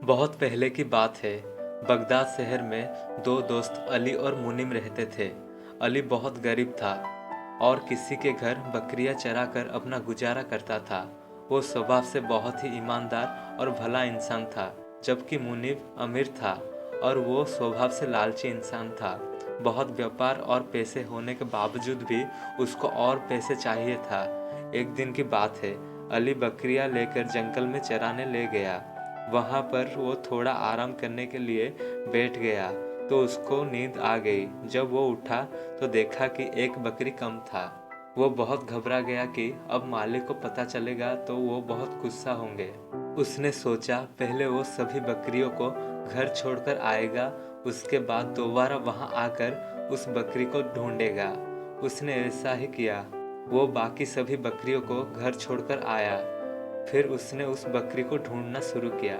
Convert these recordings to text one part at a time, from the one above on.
बहुत पहले की बात है। बगदाद शहर में दो दोस्त अली और मुनीम रहते थे। अली बहुत गरीब था और किसी के घर बकरियां चराकर अपना गुजारा करता था। वो स्वभाव से बहुत ही ईमानदार और भला इंसान था, जबकि मुनीब अमीर था और वो स्वभाव से लालची इंसान था। बहुत व्यापार और पैसे होने के बावजूद भी उसको और पैसे चाहिए था। एक दिन की बात है, अली बकरियां लेकर जंगल में चराने ले गया। वहाँ पर वो थोड़ा आराम करने के लिए बैठ गया तो उसको नींद आ गई। जब वो उठा तो देखा कि एक बकरी कम था। वो बहुत घबरा गया कि अब मालिक को पता चलेगा तो वो बहुत गुस्सा होंगे। उसने सोचा पहले वो सभी बकरियों को घर छोड़कर आएगा, उसके बाद दोबारा वहाँ आकर उस बकरी को ढूंढेगा। उसने ऐसा ही किया। वो बाकी सभी बकरियों को घर छोड़कर आया। फिर उसने उस बकरी को ढूंढना शुरू किया।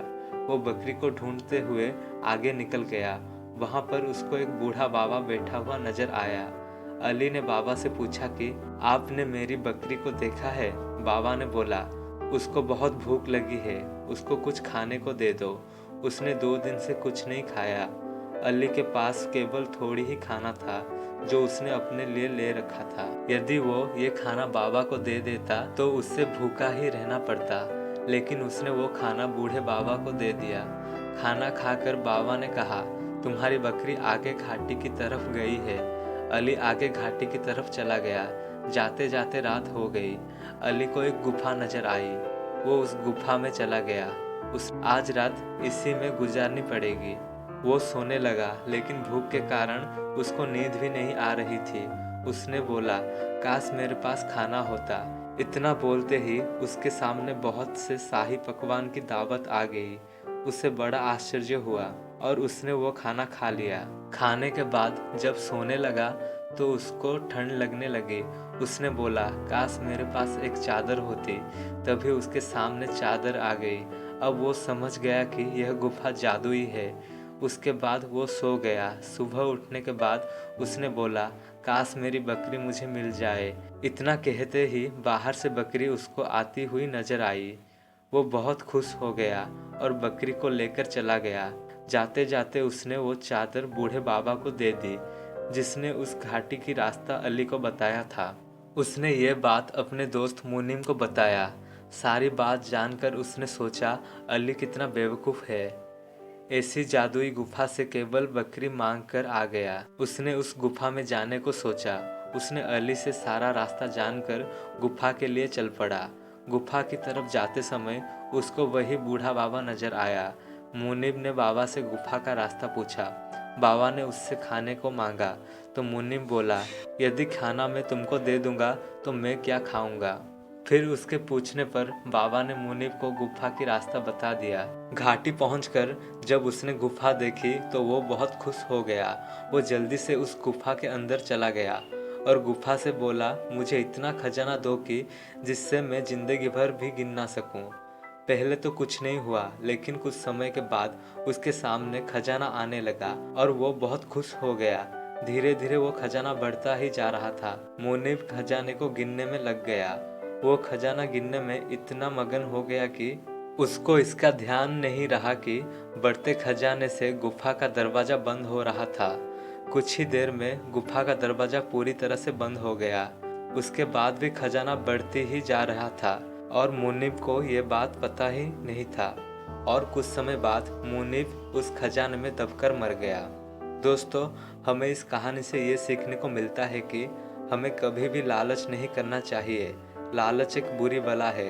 वो बकरी को ढूंढते हुए आगे निकल गया। वहां पर उसको एक बूढ़ा बाबा बैठा हुआ नजर आया। अली ने बाबा से पूछा कि आपने मेरी बकरी को देखा है? बाबा ने बोला, उसको बहुत भूख लगी है, उसको कुछ खाने को दे दो। उसने 2 दिन से कुछ नहीं खाया। अली के पास केवल थोड़ी ही खाना था जो उसने अपने लिए ले रखा था। यदि वो ये खाना बाबा को दे देता तो उससे भूखा ही रहना पड़ता, लेकिन उसने वो खाना बूढ़े बाबा को दे दिया। खाना खाकर बाबा ने कहा, तुम्हारी बकरी आगे घाटी की तरफ गई है। अली आगे घाटी की तरफ चला गया। जाते जाते रात हो गई। अली को एक गुफा नजर आई। वो उस गुफा में चला गया। उस आज रात इसी में गुजारनी पड़ेगी। वो सोने लगा, लेकिन भूख के कारण उसको नींद भी नहीं आ रही थी। उसने बोला, काश मेरे पास खाना होता। इतना बोलते ही उसके सामने बहुत से शाही पकवान की दावत आ गई। उसे बड़ा आश्चर्य हुआ और उसने वो खाना खा लिया। खाने के बाद जब सोने लगा तो उसको ठंड लगने लगी। उसने बोला, काश मेरे पास एक चादर होती। तभी उसके सामने चादर आ गई। अब वो समझ गया कि यह गुफा जादुई है। उसके बाद वो सो गया। सुबह उठने के बाद उसने बोला, काश मेरी बकरी मुझे मिल जाए। इतना कहते ही बाहर से बकरी उसको आती हुई नजर आई। वो बहुत खुश हो गया और बकरी को लेकर चला गया। जाते जाते उसने वो चादर बूढ़े बाबा को दे दी, जिसने उस घाटी की रास्ता अली को बताया था। उसने ये बात अपने दोस्त मुनीम को बताया। सारी बात जानकर उसने सोचा, अली कितना बेवकूफ़ है, ऐसी जादुई गुफा से केवल बकरी मांग कर आ गया। उसने उस गुफा में जाने को सोचा। उसने अली से सारा रास्ता जानकर गुफा के लिए चल पड़ा। गुफा की तरफ जाते समय उसको वही बूढ़ा बाबा नजर आया। मुनीब ने बाबा से गुफा का रास्ता पूछा। बाबा ने उससे खाने को मांगा तो मुनीब बोला, यदि खाना मैं तुमको दे दूंगा तो मैं क्या खाऊंगा। फिर उसके पूछने पर बाबा ने मुनीब को गुफा की रास्ता बता दिया। घाटी पहुंचकर जब उसने गुफा देखी तो वो बहुत खुश हो गया। वो जल्दी से उस गुफा के अंदर चला गया और गुफा से बोला, मुझे इतना खजाना दो कि जिससे मैं जिंदगी भर भी गिन ना सकूं। पहले तो कुछ नहीं हुआ, लेकिन कुछ समय के बाद उसके सामने खजाना आने लगा और वो बहुत खुश हो गया। धीरे धीरे वो खजाना बढ़ता ही जा रहा था। मुनीब खजाने को गिनने में लग गया। वो खजाना गिनने में इतना मगन हो गया कि उसको इसका ध्यान नहीं रहा कि बढ़ते खजाने से गुफा का दरवाजा बंद हो रहा था। कुछ ही देर में गुफा का दरवाजा पूरी तरह से बंद हो गया। उसके बाद भी खजाना बढ़ती ही जा रहा था और मुनीब को ये बात पता ही नहीं था। और कुछ समय बाद मुनीब उस खजाने में दबकर मर गया। दोस्तों, हमें इस कहानी से ये सीखने को मिलता है कि हमें कभी भी लालच नहीं करना चाहिए। लालच एक बुरी बला है।